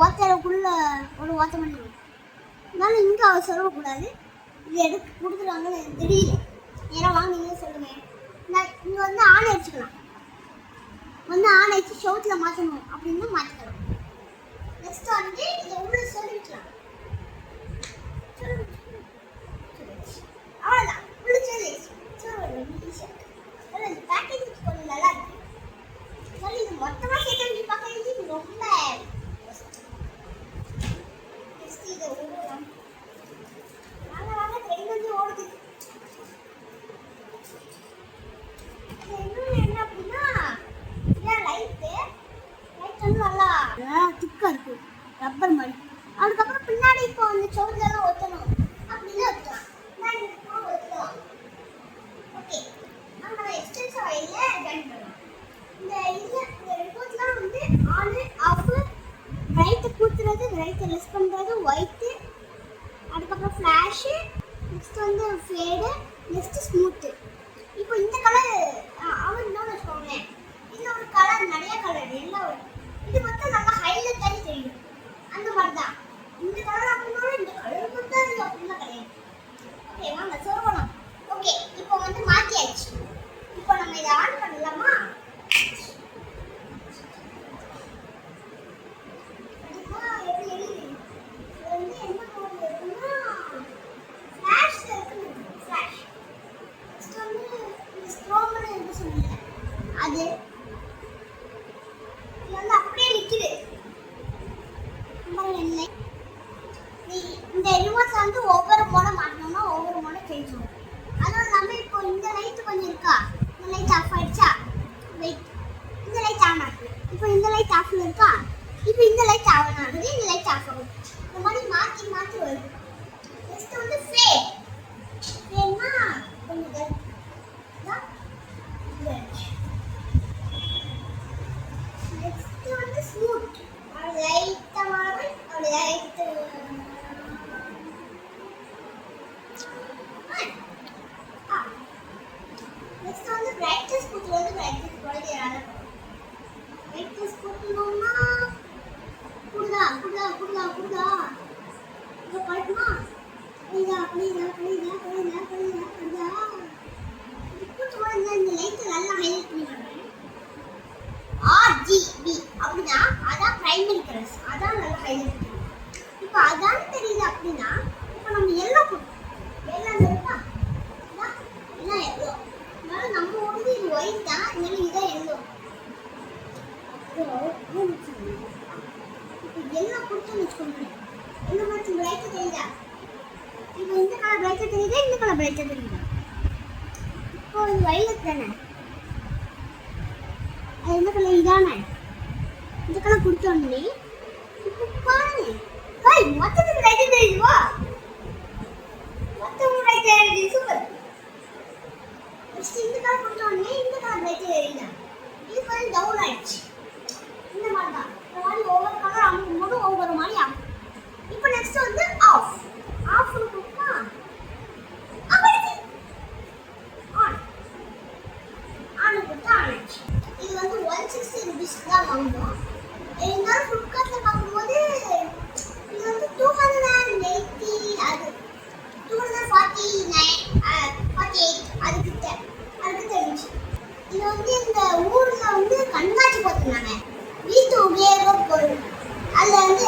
ஓட்டைக்குள்ள ஒரு ஓட்டை பண்ணிடுவோம். அதனால இங்கே அவர் சொல்லக்கூடாது. இது எடுத்து கொடுக்குறாங்கன்னு எனக்கு தெரியல. ஏன்னா வாங்க நீங்களே சொல்லுங்க. நான் இங்கே வந்து ஆணை வச்சுக்கலாம். ஆணை வச்சு ஷோட்டில் மாற்றணும் அப்படின்னு மாற்றிக்கலாம். நெக்ஸ்ட் வந்து இதை உள்ள சொல்லிக்கலாம். அவ்வளோதான். உள்ள சொல்லி பேக்கேஜ் கொஞ்சம் நல்லா இருக்கு. இது மொத்தமாக சேர்த்து பார்க்க ரொம்ப திக்கா இருக்கு ரப்பர் மாதிரி. அதுக்கப்புறம் பின்னாடி இப்போ அந்த சோறுலாம் ஒத்தணும் அப்படின்னு ஒத்தலாம். ஓகே, நம்ம எக்ஸ்டென்ஷன் வழியில ஜாயின் பண்ணலாம். இந்த ரிமோட்லாம் வந்து ஆன் ஆஃப், ரைட்டை கூத்துறது, ரைட்டை லெஸ் பண்ணுறது, ஒயிட்டு, அதுக்கப்புறம் ஃப்ளாஷு, நெக்ஸ்ட் வந்து ஃபேடு, நெக்ஸ்ட் ஸ்மூத்து. இப்போ இந்த கலர் அவர் இன்னொன்று வச்சுக்கோங்களேன். இதில் ஒரு கலர் நிறைய கலர் எல்லாம் இது மொத்தம் நல்லா ஹைலைட் ஆகி தெரியும். அந்த மாதிரி தான் இந்த கலர் அப்படின்னா இந்த கலர் மட்டும் இது அப்படின்னா கிடையாது. ஓகே வாங்க சொல்லலாம். ஓகே இப்போ வந்து மாற்றியாச்சு. இப்போ நம்ம இதை ஆன் பண்ணலாமா? அது வந்து அப்படியே நிக்குது. இந்த ரிமோட்ஸ் வந்து ஒவ்வொரு மோட மாட்டணும்னா ஒவ்வொரு மோட சேஞ்ச் ஆகும். அதுவும் இல்லாமல் இப்போ இந்த லைட் கொஞ்சம் இருக்கா, இந்த லைட் ஆஃப் ஆயிடுச்சா, வெயிட், இந்த லைட் ஆன் ஆகுது. இப்போ இந்த லைட் ஆஃப்ல இருக்கா, இப்போ இந்த லைட் ஆன் ஆகுது, இந்த லைட் ஆஃப் ஆகுது. இந்த மாதிரி மாற்றி மாற்றி வருது. நெக்ஸ்ட் வந்து ஃபேட். ஃபேட்னா கொஞ்சம் நெக்ஸ்ட் வந்து ஸ்மூத். லைட்டா மாதிரி ஒரு லைட் நெக்ஸ்ட் வந்து பிரைட்னஸ் கூட்டுறது. பிரைட்னஸ் குறையறாத பிரைட்னஸ் கூட்டணும்னா குடுடா குடுடா குடுடா குடுடா இது பண்ணா இதா அப்படிதா அப்படிதா அப்படிதா அப்படிதா இப்போ இந்த லைட் நல்லா ஹைலைட் பண்ணி வரேன். RGB அப்படின்னா அதான் பிரைமரி கலர்ஸ், அதான் நல்லா ஹைலைட் பண்ணும். இப்போ அதான் தெரியுது அப்படின்னா இப்போ நம்ம எல்லோ எல்லாம் இருக்கா, இதான் எல்லோ. அதனால நம்ம வந்து இது ஒயிட் தான், இதனால இதான் எல்லோ. இப்போ எல்லோ கொடுத்தோன்னு வச்சுக்கோங்க, எல்லோ மட்டும் பிரைட்டாக தெரியுதா? இப்போ இந்த கலர் பிரைட்டாக தெரியுதா, இந்த கலர் பிரைட்டாக தெரியுதா? இப்போ இது வயலட் தானே, இந்த கலர் இதானே, இந்த கலர் கொடுத்தோன்னே இப்போ பாருங்க மொத்தத்துக்கு ரைட்டு தெரியுதுவா, மொத்தமும் ரைட்டு தெரியுது. சூப்பர். இந்த கலர் கொடுத்தோன்னே இந்த கலர் ரைட்டு தெரியுதா, இது கொஞ்சம் டவுன் ஆயிடுச்சு. இந்த மாதிரி தான் இந்த மாதிரி ஒவ்வொரு கலர் அமைக்கும் போது ஒவ்வொரு மாதிரி ஆகும். இப்போ நெக்ஸ்ட் வந்து ஆஃப். ஆஃப்னு கொடுத்தா ஆன் கொடுத்தா ஆன் ஆயிடுச்சு. இது வந்து 160 rupees தான் வாங்குவோம். இருந்தாலும் ஃப்ளிப்கார்ட்டில் பார்க்கும்போது இது வந்து 280, அது 249, 48 அதுக்கிட்ட இருந்துச்சு. இது வந்து இந்த ஊரில் வந்து கண்காட்சி பார்த்துருந்தாங்க, வீட்டு உபயோக பொருள். அதில் வந்து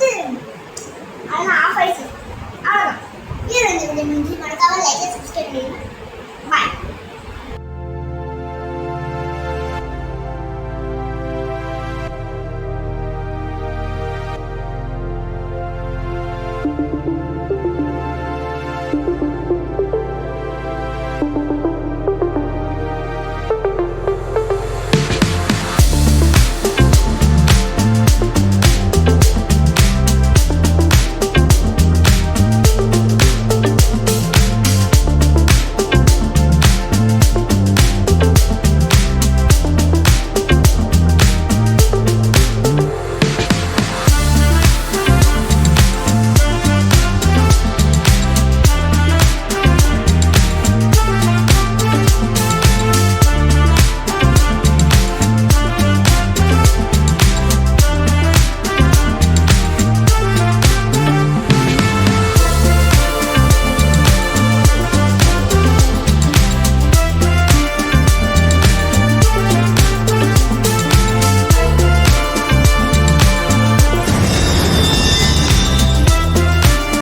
ஃபர்ஸ்ட் அதெல்லாம் ஆஃப் ஆயிடுச்சு. அவ்வளோதான். இது 2 வீடியோ முடிஞ்சு மறக்காம லைக் சப்ஸ்கிரைப் பண்ணுங்க. பாய்.